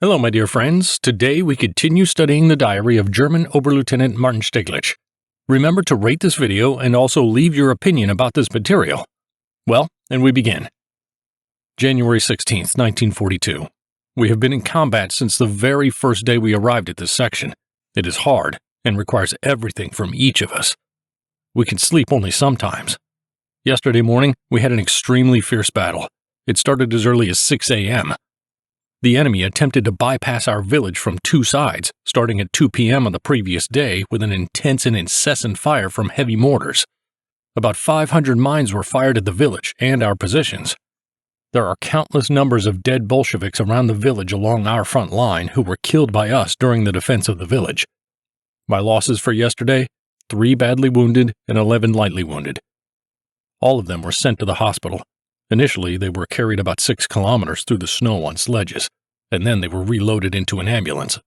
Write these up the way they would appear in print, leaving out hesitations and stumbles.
Hello, my dear friends. Today we continue studying the diary of German Oberleutnant Martin Stieglitz. Remember to rate this video and also leave your opinion about this material. Well, and we begin. January 16th, 1942. We have been in combat since the very first day we arrived at this section. It is hard and requires everything from each of us. We can sleep only sometimes. Yesterday morning, we had an extremely fierce battle. It started as early as 6 a.m. The enemy attempted to bypass our village from two sides, starting at 2 p.m. on the previous day with an intense and incessant fire from heavy mortars. About 500 mines were fired at the village and our positions. There are countless numbers of dead Bolsheviks around the village along our front line who were killed by us during the defense of the village. My losses for yesterday: 3 badly wounded and 11 lightly wounded. All of them were sent to the hospital. Initially, they were carried about 6 kilometers through the snow on sledges, and then they were reloaded into an ambulance.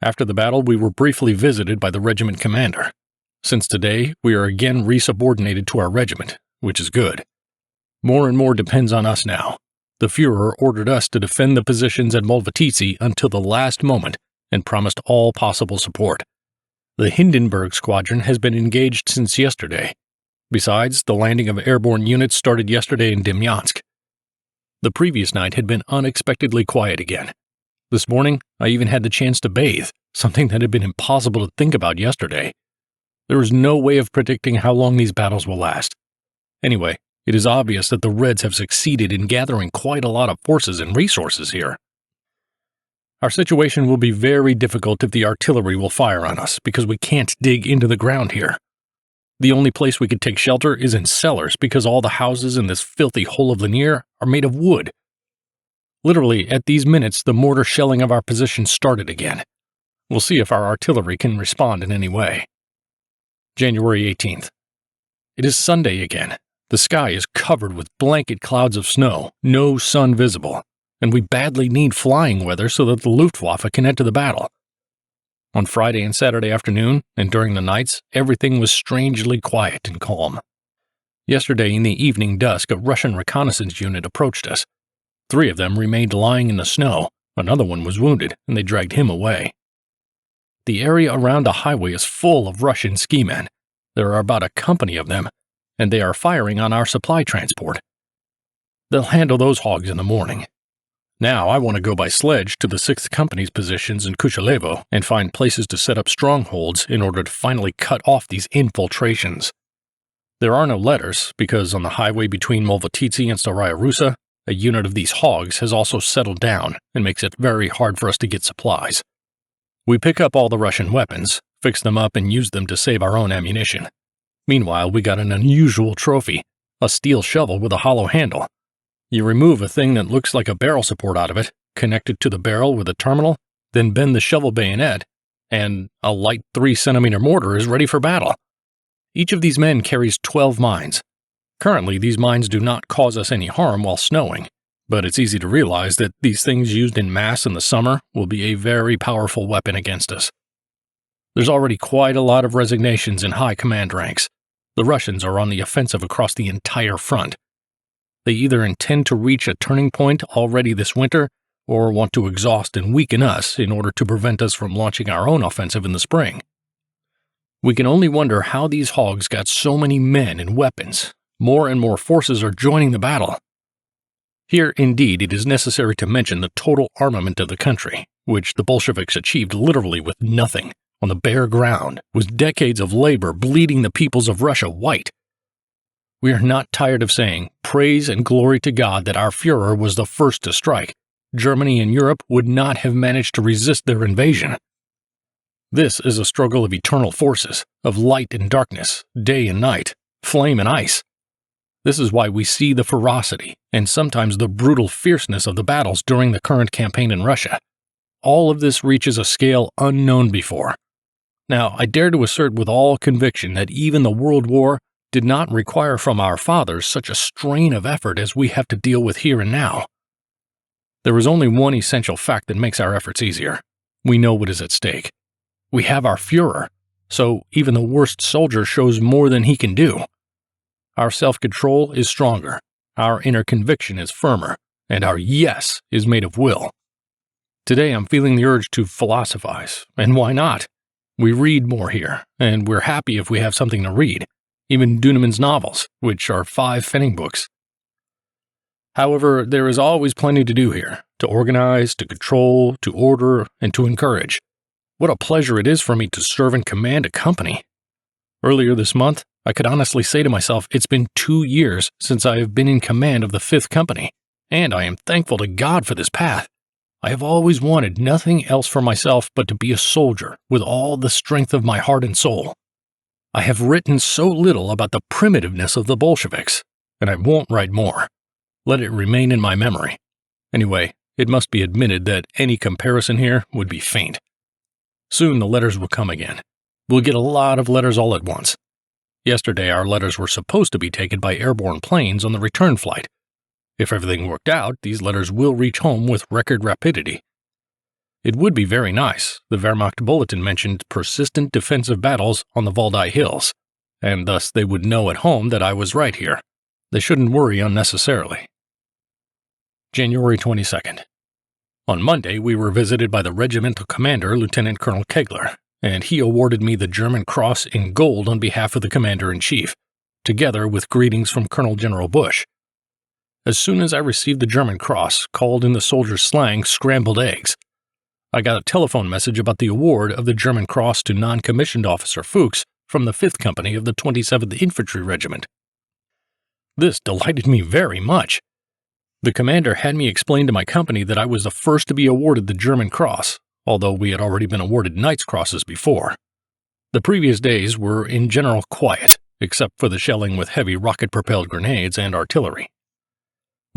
After the battle, we were briefly visited by the regiment commander. Since today, we are again resubordinated to our regiment, which is good. More and more depends on us now. The Führer ordered us to defend the positions at Molvatici until the last moment and promised all possible support. The Hindenburg Squadron has been engaged since yesterday. Besides, the landing of airborne units started yesterday in Demyansk. The previous night had been unexpectedly quiet again. This morning, I even had the chance to bathe, something that had been impossible to think about yesterday. There is no way of predicting how long these battles will last. Anyway, it is obvious that the Reds have succeeded in gathering quite a lot of forces and resources here. Our situation will be very difficult if the artillery will fire on us, because we can't dig into the ground here. The only place we could take shelter is in cellars because all the houses in this filthy hole of Lanier are made of wood. Literally, at these minutes, the mortar shelling of our position started again. We'll see if our artillery can respond in any way. January 18th. It is Sunday again. The sky is covered with blanket clouds of snow, no sun visible, and we badly need flying weather so that the Luftwaffe can enter the battle. On Friday and Saturday afternoon, and during the nights, everything was strangely quiet and calm. Yesterday in the evening dusk, a Russian reconnaissance unit approached us. 3 of them remained lying in the snow, another one was wounded, and they dragged him away. The area around the highway is full of Russian ski men. There are about a company of them, and they are firing on our supply transport. They'll handle those hogs in the morning. Now I want to go by sledge to the 6th Company's positions in Kushalevo and find places to set up strongholds in order to finally cut off these infiltrations. There are no letters because on the highway between Molvatici and Staraya Russa, a unit of these hogs has also settled down and makes it very hard for us to get supplies. We pick up all the Russian weapons, fix them up and use them to save our own ammunition. Meanwhile, we got an unusual trophy, a steel shovel with a hollow handle. You remove a thing that looks like a barrel support out of it, connect it to the barrel with a terminal, then bend the shovel bayonet, and a light 3-centimeter mortar is ready for battle. Each of these men carries 12 mines. Currently, these mines do not cause us any harm while snowing, but it's easy to realize that these things used in mass in the summer will be a very powerful weapon against us. There's already quite a lot of resignations in high command ranks. The Russians are on the offensive across the entire front. They either intend to reach a turning point already this winter or want to exhaust and weaken us in order to prevent us from launching our own offensive in the spring. We can only wonder how these hogs got so many men and weapons. More and more forces are joining the battle. Here, indeed, it is necessary to mention the total armament of the country, which the Bolsheviks achieved literally with nothing, on the bare ground, with decades of labor bleeding the peoples of Russia white. We are not tired of saying, praise and glory to God that our Führer was the first to strike. Germany and Europe would not have managed to resist their invasion. This is a struggle of eternal forces, of light and darkness, day and night, flame and ice. This is why we see the ferocity and sometimes the brutal fierceness of the battles during the current campaign in Russia. All of this reaches a scale unknown before. Now, I dare to assert with all conviction that even the World War did not require from our fathers such a strain of effort as we have to deal with here and now. There is only one essential fact that makes our efforts easier. We know what is at stake. We have our Führer, so even the worst soldier shows more than he can do. Our self-control is stronger, our inner conviction is firmer, and our yes is made of will. Today I'm feeling the urge to philosophize, and why not? We read more here, and we're happy if we have something to read, even Duneman's novels, which are 5 Fenning books. However, there is always plenty to do here, to organize, to control, to order, and to encourage. What a pleasure it is for me to serve and command a company. Earlier this month, I could honestly say to myself it's been 2 years since I have been in command of the 5th Company, and I am thankful to God for this path. I have always wanted nothing else for myself but to be a soldier with all the strength of my heart and soul. I have written so little about the primitiveness of the Bolsheviks, and I won't write more. Let it remain in my memory. Anyway, it must be admitted that any comparison here would be faint. Soon the letters will come again. We'll get a lot of letters all at once. Yesterday our letters were supposed to be taken by airborne planes on the return flight. If everything worked out, these letters will reach home with record rapidity. It would be very nice. The Wehrmacht bulletin mentioned persistent defensive battles on the Valdai Hills, and thus they would know at home that I was right here. They shouldn't worry unnecessarily. January 22nd. On Monday, we were visited by the regimental commander, Lieutenant Colonel Kegler, and he awarded me the German Cross in gold on behalf of the Commander-in-Chief, together with greetings from Colonel General Bush. As soon as I received the German Cross, called in the soldiers' slang scrambled eggs, I got a telephone message about the award of the German Cross to non-commissioned officer Fuchs from the 5th Company of the 27th Infantry Regiment. This delighted me very much. The commander had me explain to my company that I was the first to be awarded the German Cross, although we had already been awarded Knight's Crosses before. The previous days were in general quiet, except for the shelling with heavy rocket-propelled grenades and artillery.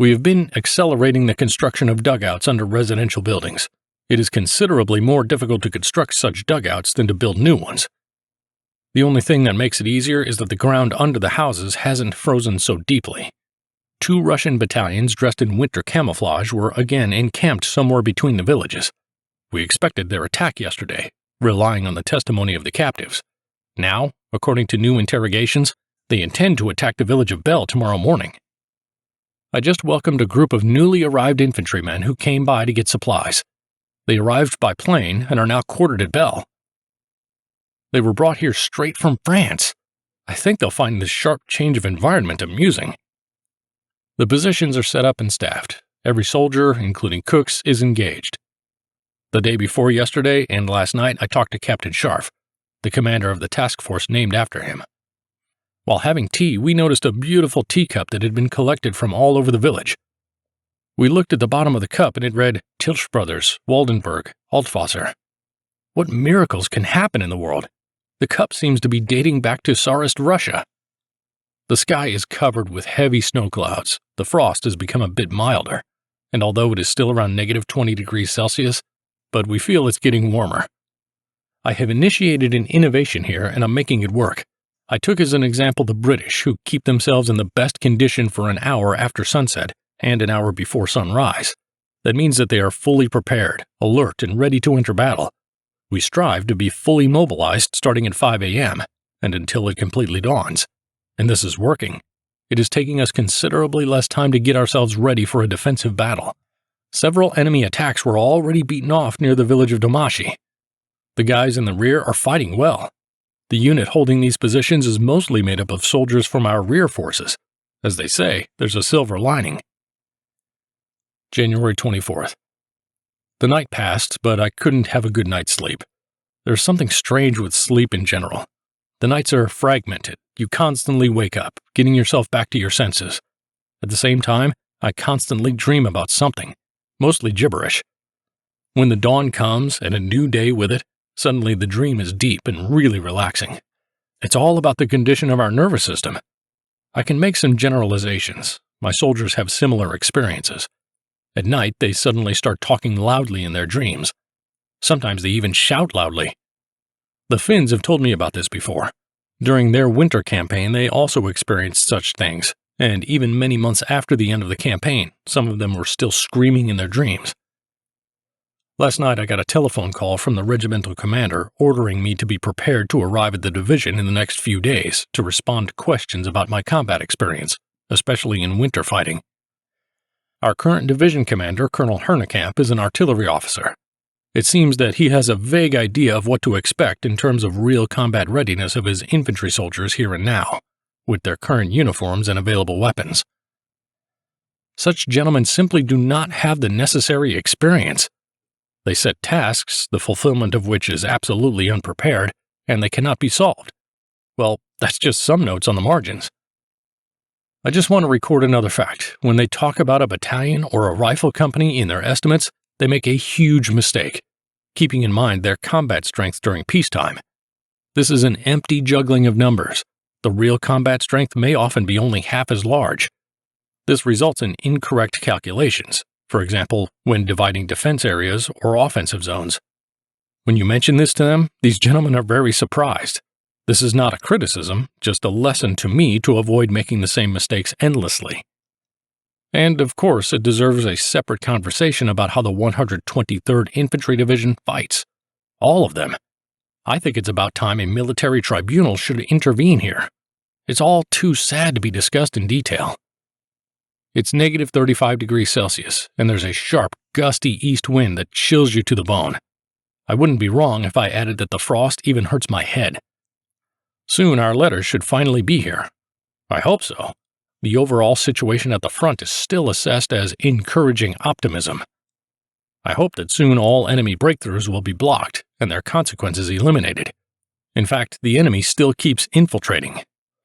We have been accelerating the construction of dugouts under residential buildings. It is considerably more difficult to construct such dugouts than to build new ones. The only thing that makes it easier is that the ground under the houses hasn't frozen so deeply. 2 Russian battalions dressed in winter camouflage were again encamped somewhere between the villages. We expected their attack yesterday, relying on the testimony of the captives. Now, according to new interrogations, they intend to attack the village of Bell tomorrow morning. I just welcomed a group of newly arrived infantrymen who came by to get supplies. They arrived by plane and are now quartered at Bell. They were brought here straight from France. I think they'll find this sharp change of environment amusing. The positions are set up and staffed. Every soldier, including cooks, is engaged. The day before yesterday and last night I talked to Captain Scharf, the commander of the task force named after him. While having tea, we noticed a beautiful teacup that had been collected from all over the village. We looked at the bottom of the cup and it read, Tilsch Brothers, Waldenberg, Altwasser. What miracles can happen in the world? The cup seems to be dating back to Tsarist Russia. The sky is covered with heavy snow clouds. The frost has become a bit milder, and although it is still around -20 degrees Celsius, but we feel it's getting warmer. I have initiated an innovation here and I'm making it work. I took as an example the British, who keep themselves in the best condition for an hour after sunset and an hour before sunrise. That means that they are fully prepared, alert, and ready to enter battle. We strive to be fully mobilized starting at 5 a.m. and until it completely dawns. And this is working. It is taking us considerably less time to get ourselves ready for a defensive battle. Several enemy attacks were already beaten off near the village of Domashi. The guys in the rear are fighting well. The unit holding these positions is mostly made up of soldiers from our rear forces. As they say, there's a silver lining. January 24th. The night passed, but I couldn't have a good night's sleep. There's something strange with sleep in general. The nights are fragmented. You constantly wake up, getting yourself back to your senses. At the same time, I constantly dream about something, mostly gibberish. When the dawn comes and a new day with it, suddenly the dream is deep and really relaxing. It's all about the condition of our nervous system. I can make some generalizations. My soldiers have similar experiences. At night, they suddenly start talking loudly in their dreams. Sometimes they even shout loudly. The Finns have told me about this before. During their winter campaign, they also experienced such things, and even many months after the end of the campaign, some of them were still screaming in their dreams. Last night I got a telephone call from the regimental commander ordering me to be prepared to arrive at the division in the next few days to respond to questions about my combat experience, especially in winter fighting. Our current division commander, Colonel Hernekamp, is an artillery officer. It seems that he has a vague idea of what to expect in terms of real combat readiness of his infantry soldiers here and now, with their current uniforms and available weapons. Such gentlemen simply do not have the necessary experience. They set tasks, the fulfillment of which is absolutely unprepared, and they cannot be solved. Well, that's just some notes on the margins. I just want to record another fact. When they talk about a battalion or a rifle company in their estimates, they make a huge mistake, keeping in mind their combat strength during peacetime. This is an empty juggling of numbers. The real combat strength may often be only half as large. This results in incorrect calculations, for example, when dividing defense areas or offensive zones. When you mention this to them, these gentlemen are very surprised. This is not a criticism, just a lesson to me to avoid making the same mistakes endlessly. And, of course, it deserves a separate conversation about how the 123rd Infantry Division fights. All of them. I think it's about time a military tribunal should intervene here. It's all too sad to be discussed in detail. It's negative 35 degrees Celsius, and there's a sharp, gusty east wind that chills you to the bone. I wouldn't be wrong if I added that the frost even hurts my head. Soon our letters should finally be here. I hope so. The overall situation at the front is still assessed as encouraging optimism. I hope that soon all enemy breakthroughs will be blocked and their consequences eliminated. In fact, the enemy still keeps infiltrating.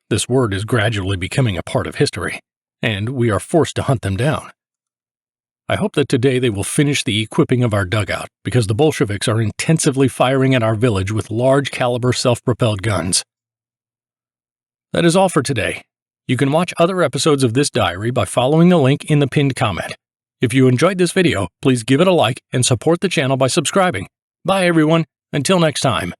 This word is gradually becoming a part of history, and we are forced to hunt them down. I hope that today they will finish the equipping of our dugout because the Bolsheviks are intensively firing at our village with large-caliber self-propelled guns. That is all for today. You can watch other episodes of this diary by following the link in the pinned comment. If you enjoyed this video, please give it a like and support the channel by subscribing. Bye everyone, until next time.